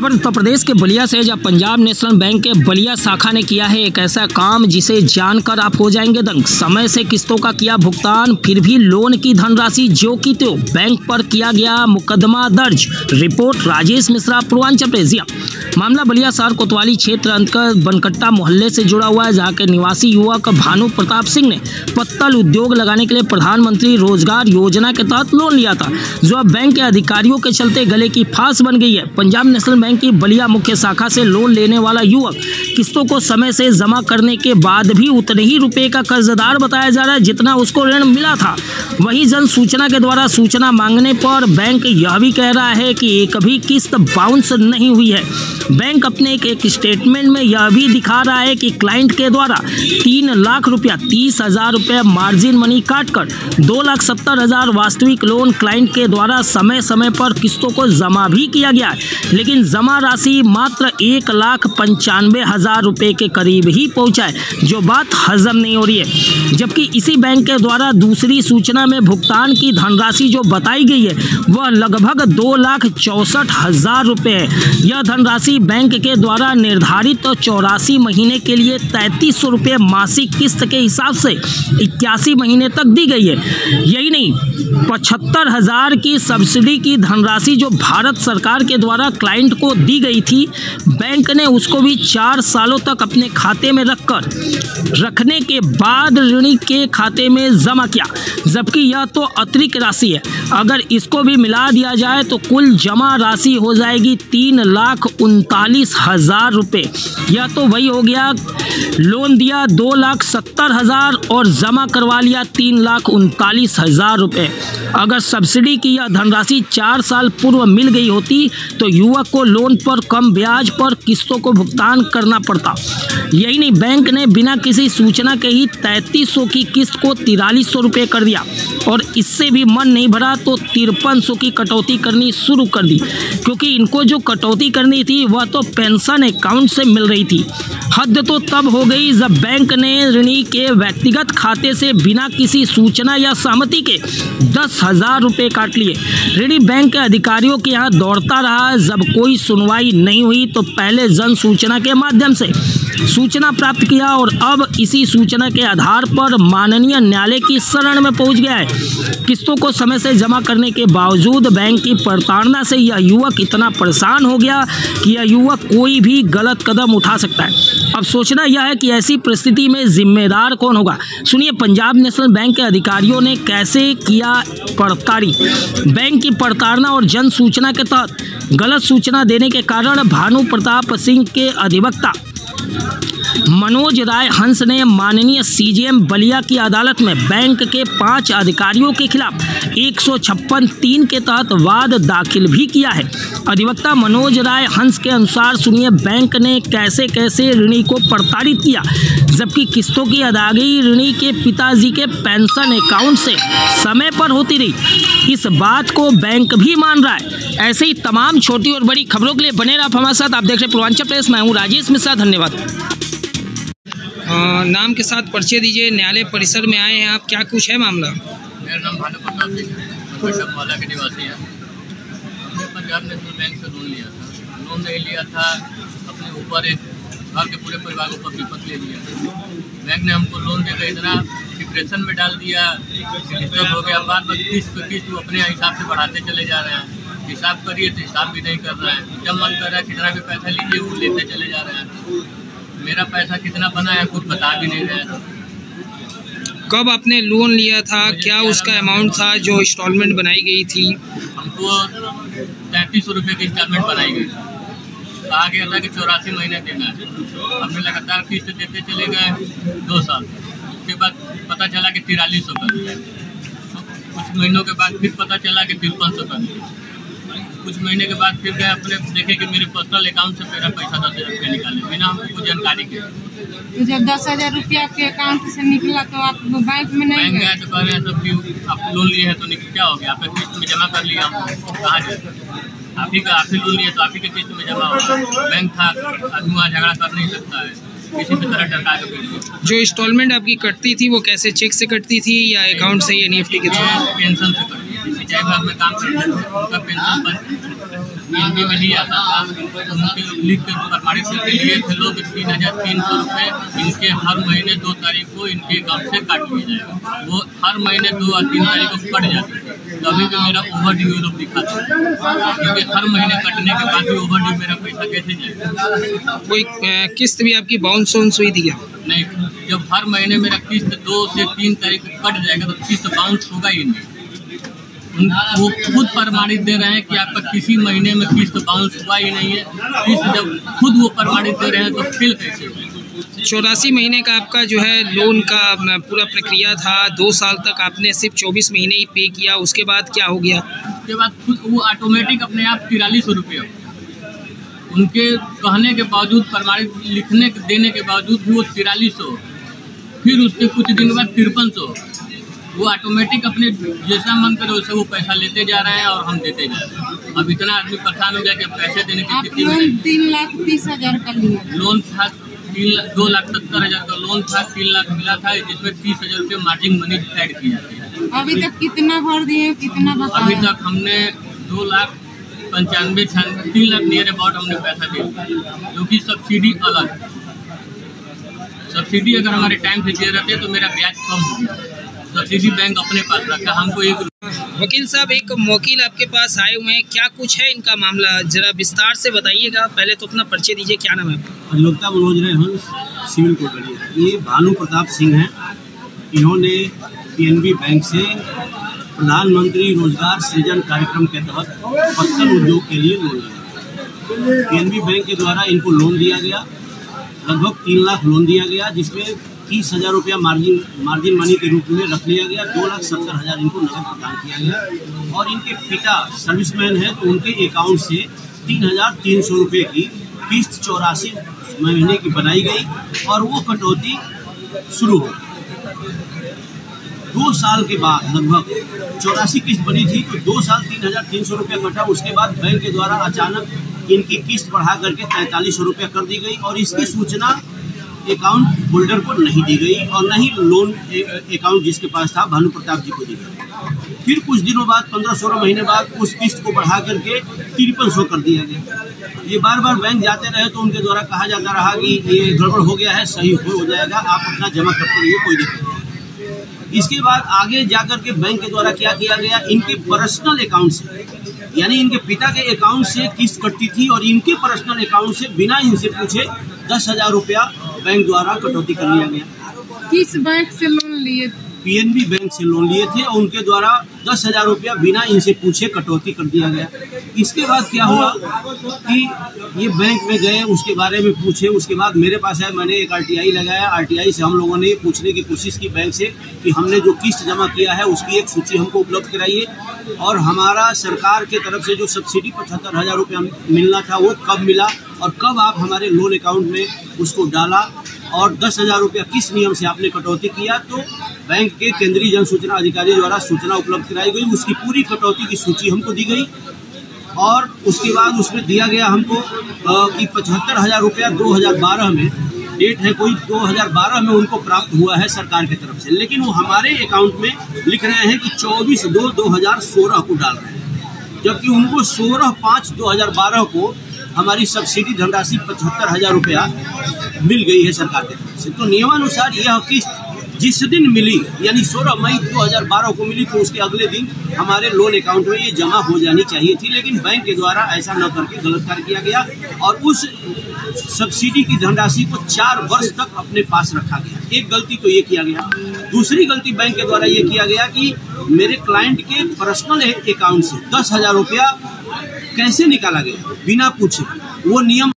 खबर उत्तर प्रदेश के बलिया से, जब पंजाब नेशनल बैंक के बलिया शाखा ने किया है एक ऐसा काम जिसे जानकर आप हो जाएंगे दंग। समय से किस्तों का किया भुगतान, फिर भी लोन की धनराशि जो की त्यों, बैंक पर किया गया मुकदमा दर्ज। Report Rajesh Mishra, Purvanchal press. मामला बलिया शहर कोतवाली क्षेत्र अंतर्गत बनकट्टा मोहल्ले से जुड़ा हुआ है, जहाँ के निवासी युवक भानु प्रताप सिंह ने पत्तल उद्योग लगाने के लिए प्रधानमंत्री रोजगार योजना के तहत लोन लिया था, जो अब बैंक के अधिकारियों के चलते गले की फांस बन गई है। पंजाब नेशनल बैंक की बलिया मुख्य शाखा से लोन लेने वाला युवक किस्तों को समय से जमा करने के बाद भी उतने ही रुपए का कर्जदार बताया जा रहा है जितना उसको ऋण मिला था। वहीं जन सूचना के द्वारा सूचना मांगने पर बैंक यह भी कह रहा है कि एक भी किस्त बाउंस नहीं हुई है। बैंक अपने एक स्टेटमेंट में यह भी दिखा रहा है कि क्लाइंट के द्वारा 3 लाख रुपया 30,000 रुपये मार्जिन मनी काटकर 2,70,000 वास्तविक लोन क्लाइंट के द्वारा समय समय पर किस्तों को जमा भी किया गया है, लेकिन जमा राशि मात्र 1,95,000 रुपये के करीब ही पहुंचा है, जो बात हजम नहीं हो रही है। जबकि इसी बैंक के द्वारा दूसरी सूचना में भुगतान की धनराशि जो बताई गई है वह लगभग 2,64,000 रुपये है। यह धनराशि बैंक के द्वारा निर्धारित 84 महीने के लिए 3,300 रुपये मासिक किस्त के हिसाब से 81 महीने तक दी गई है। यही नहीं, 75,000 की सब्सिडी की धनराशि जो भारत सरकार के द्वारा क्लाइंट को दी गई थी, बैंक ने उसको भी 4 सालों तक अपने खाते में रखने के बाद ऋणी के खाते में जमा किया, जबकि यह तो अतिरिक्त राशि है। अगर इसको भी मिला दिया जाए तो कुल जमा राशि हो जाएगी 3,39,000 रुपये। यह तो वही हो गया, लोन दिया 2,70,000 और जमा करवा लिया 3,39,000 रुपये। अगर सब्सिडी की यह धनराशि 4 साल पूर्व मिल गई होती तो युवक को लोन पर कम ब्याज पर किस्तों को भुगतान करना पड़ता। यही नहीं, बैंक ने बिना किसी सूचना के ही 3,300 की किस्त को 4,300 रुपये कर दिया और इससे भी मन नहीं भरा तो 5,300 की कटौती करनी शुरू कर दी, क्योंकि इनको जो कटौती करनी थी वह तो पेंशन अकाउंट से मिल रही थी। हद तो तब हो गई जब बैंक ने ऋणी के व्यक्तिगत खाते से बिना किसी सूचना या सहमति के 10,000 रुपये काट लिए। ऋणी बैंक के अधिकारियों के यहाँ दौड़ता रहा। जब कोई सुनवाई नहीं हुई तो पहले जन सूचना के माध्यम से सूचना प्राप्त किया और अब इसी सूचना के आधार पर माननीय न्यायालय की शरण में पहुंच गया है। किस्तों को समय से जमा करने के बावजूद बैंक की प्रताड़ना से यह युवक इतना परेशान हो गया कि यह युवक कोई भी गलत कदम उठा सकता है। अब सोचना यह है कि ऐसी परिस्थिति में जिम्मेदार कौन होगा। सुनिए पंजाब नेशनल बैंक के अधिकारियों ने कैसे किया पड़ताड़ी। बैंक की प्रताड़ना और जन सूचना के तहत गलत सूचना देने के कारण भानु प्रताप सिंह के अधिवक्ता मनोज राय हंस ने माननीय सीजेएम बलिया की अदालत में बैंक के 5 अधिकारियों के खिलाफ 156(3) के तहत वाद दाखिल भी किया है। अधिवक्ता मनोज राय हंस के अनुसार सुनिए, बैंक ने कैसे कैसे ऋणी को प्रताड़ित किया, जबकि किस्तों की अदायगी ऋणी के पिताजी के पेंशन अकाउंट से समय पर होती रही। इस बात को बैंक भी मान रहा है। ऐसे ही तमाम छोटी और बड़ी खबरों के लिए बने रहा हमारे साथ। आप देख रहे हैं पूर्वांचल प्रेस, मैं हूँ राजेश मिश्रा, धन्यवाद। नाम के साथ परिचय दीजिए। न्यायालय परिसर में आए हैं आप, क्या कुछ है मामला? मेरा नाम भानु प्रताप सिंह है, बनकट्टा के निवासी हैं। हमने पंजाब नेशनल बैंक से लोन लिया था। लोन नहीं लिया था, अपने ऊपर एक घर के पूरे परिवार को विपत ले लिया। बैंक ने हमको लोन देकर इतना डिप्रेशन में डाल दिया, डिस्टर्ब हो गया। बार बार किस्त पे किस्त अपने हिसाब से बढ़ाते चले जा रहे हैं। हिसाब करिए तो हिसाब भी नहीं कर रहे हैं। जब मन कर रहा है कितना भी पैसा लीजिए वो लेते चले जा रहे हैं। मेरा पैसा कितना बना है कुछ बता भी नहीं रहे हैं। कब आपने लोन लिया था, क्या उसका अमाउंट था जो इंस्टॉलमेंट बनाई गई थी? हमको 3,300 रुपये की इंस्टॉलमेंट बनाई गई। कहा गया था कि 84 महीने देना है। हमने लगातार किस्त देते चले गए 2 साल। उसके बाद पता चला कि 4,300 कर दिया। कुछ महीनों के बाद फिर पता चला कि 5,300 कर दिया। कुछ महीने के बाद फिर गए अपने देखे कि मेरे पर्सनल अकाउंट से मेरा पैसा 10,000 रुपये निकाले बिना हमको कुछ जानकारी के। तो जब 10,000 रुपया आपके अकाउंट से निकला तो आप बैंक में नहीं गए तो कह रहे हैं सब क्यों आप लोन लिए हैं तो क्या हो गया, आपका किस्त में जमा कर लिया। कहाँ जाए, आप ही लोन लिए तो आप ही के किस्त में जमा होगा। बैंक था, आदमी वहाँ झगड़ा कर नहीं सकता है, किसी भी तरह डरका के। जो इंस्टॉलमेंट आपकी कटती थी वो कैसे, चेक से कटती थी या अकाउंट से या NEFT के थ्रू? पेंशन से कटती थी। सिंचाई विभाग में काम करते थे, उनका पेंशन PNB में लिया था, उनके लिख के प्रमाणित करके लिए थे लोग 3,300 रुपये इनके हर महीने 2 तारीख को इनके अकाउंट से काट लिया जाएगा। वो हर महीने 2 और 3 तारीख को कट जाती है, तभी भी मेरा ओवर ड्यू लोग दिखाता है, क्योंकि हर महीने कटने के बाद भी ओवर ड्यू मेरा पैसा कैसे जाएगा। कोई किस्त भी आपकी बाउंस हुई थी क्या? नहीं, जब हर महीने मेरा किस्त 2 से 3 तारीख को कट जाएगा तो किस्त बाउंस होगा ही नहीं। वो खुद प्रमाणित दे रहे हैं कि आपका किसी महीने में किस्त बाउंस हुआ ही नहीं है। किस्त जब खुद वो प्रमाणित दे रहे हैं तो फिर कैसे? 84 महीने का आपका जो है लोन का पूरा प्रक्रिया था, 2 साल तक आपने सिर्फ 24 महीने ही पे किया, उसके बाद क्या हो गया? उसके बाद खुद वो ऑटोमेटिक अपने आप 4300 रुपये उनके कहने के बावजूद, प्रमाणित लिखने देने के बावजूद भी वो 4300, फिर उसके कुछ दिन बाद 5300, वो ऑटोमेटिक अपने जैसा मन करे वैसे वो पैसा लेते जा रहे हैं और हम देते जा रहे हैं। अब इतना आदमी परेशान हो गया कि पैसे देने की स्थिति में। 3,30,000 का लिया लोन था, 2,70,000 का लोन था, 3 लाख मिला था, जिसमें 30,000 रुपये मार्जिन मनी ऐड की जाती है। अभी तक कितना भर दिए, कितना बकाया? अभी तक हमने 2,95,96 3 लाख नियर अबाउट हमने पैसा दे दिया, जो कि सब्सिडी अलग है। सब्सिडी अगर हमारे टाइम से दे रहते तो मेरा ब्याज कम हो गया। सब्सिडी बैंक अपने पास रखा, हमको 1 रुपया। वकील साहब, एक वकील आपके पास आए हुए हैं, क्या कुछ है इनका मामला, जरा विस्तार से बताइएगा। पहले तो अपना परिचय दीजिए, क्या नाम है आपका? अधिवक्ता मनोज राय हंस, सिविल कोर्ट गढ़िया। ये भानु प्रताप सिंह हैं। इन्होंने PNB बैंक से प्रधानमंत्री रोजगार सृजन कार्यक्रम के तहत पत्तल उद्योग के लिए लोन लिया। PNB बैंक के द्वारा इनको लोन दिया गया, लगभग 3 लाख लोन दिया गया, जिसमें 30,000 रुपया मार्जिन मनी के रूप में रख लिया गया। 2,70,000 इनको नगद प्रदान किया गया और इनके पिता सर्विसमैन हैं, तो उनके अकाउंट से 3,300 रुपये की किस्त 84 महीने की बनाई गई और वो कटौती शुरू हो। 2 साल के बाद लगभग 84 किस्त बनी थी, तो 2 साल 3,300 रुपया कटा। उसके बाद बैंक के द्वारा अचानक इनकी किस्त बढ़ा करके 4300 रुपया कर दी गई और इसकी सूचना अकाउंट होल्डर को नहीं दी गई और न ही लोन अकाउंट जिसके पास था भानु प्रताप जी को दी गई। फिर कुछ दिनों बाद 15-16 महीने बाद उस किस्त को बढ़ा करके 5300 कर दिया गया। ये बार बार बैंक जाते रहे तो उनके द्वारा कहा जाता रहा कि ये गड़बड़ हो गया है, सही हो जाएगा, आप अपना जमा करते रहिए, कोई दिक्कत नहीं। इसके बाद आगे जाकर के बैंक के द्वारा क्या किया गया, इनके पर्सनल अकाउंट से, यानी इनके पिता के अकाउंट से किस्त कटती थी और इनके पर्सनल अकाउंट से बिना इनसे पूछे 10,000 रुपया बैंक द्वारा कटौती कर लिया गया। किस बैंक से लोन लिए? PNB बैंक से लोन लिए थे और उनके द्वारा 10,000 रुपया बिना इनसे पूछे कटौती कर दिया गया। इसके बाद क्या हुआ कि ये बैंक में गए, उसके बारे में पूछे, उसके बाद मेरे पास आए, मैंने एक RTI लगाया। RTI से हम लोगों ने पूछने की कोशिश की बैंक से कि हमने जो किस्त जमा किया है उसकी एक सूची हमको उपलब्ध कराइए और हमारा सरकार के तरफ से जो सब्सिडी 75,000 रुपया मिलना था वो कब मिला और कब आप हमारे लोन अकाउंट में उसको डाला और 10,000 रुपया किस नियम से आपने कटौती किया। तो बैंक के केंद्रीय जन सूचना अधिकारी द्वारा सूचना उपलब्ध कराई गई, उसकी पूरी कटौती की सूची हमको दी गई और उसके बाद उसमें दिया गया हमको कि 75,000 रुपया 2012 में, डेट है कोई 2012 में उनको प्राप्त हुआ है सरकार की तरफ से, लेकिन वो हमारे अकाउंट में लिख रहे हैं कि 24/2/2016 को डाल रहे हैं, जबकि उनको 16/5/2012 को हमारी सब्सिडी धनराशि 75,000 रुपया मिल गई है सरकार की तरफ से। तो नियमानुसार यह किस्त जिस दिन मिली, यानी 16 मई 2012 को मिली, तो उसके अगले दिन हमारे लोन अकाउंट में ये जमा हो जानी चाहिए थी, लेकिन बैंक के द्वारा ऐसा न करके गलत कार्य किया गया और उस सब्सिडी की धनराशि को 4 वर्ष तक अपने पास रखा गया। एक गलती तो ये किया गया। दूसरी गलती बैंक के द्वारा ये किया गया कि मेरे क्लाइंट के पर्सनल अकाउंट से 10,000 रुपया कैसे निकाला गया बिना पूछे। वो नियम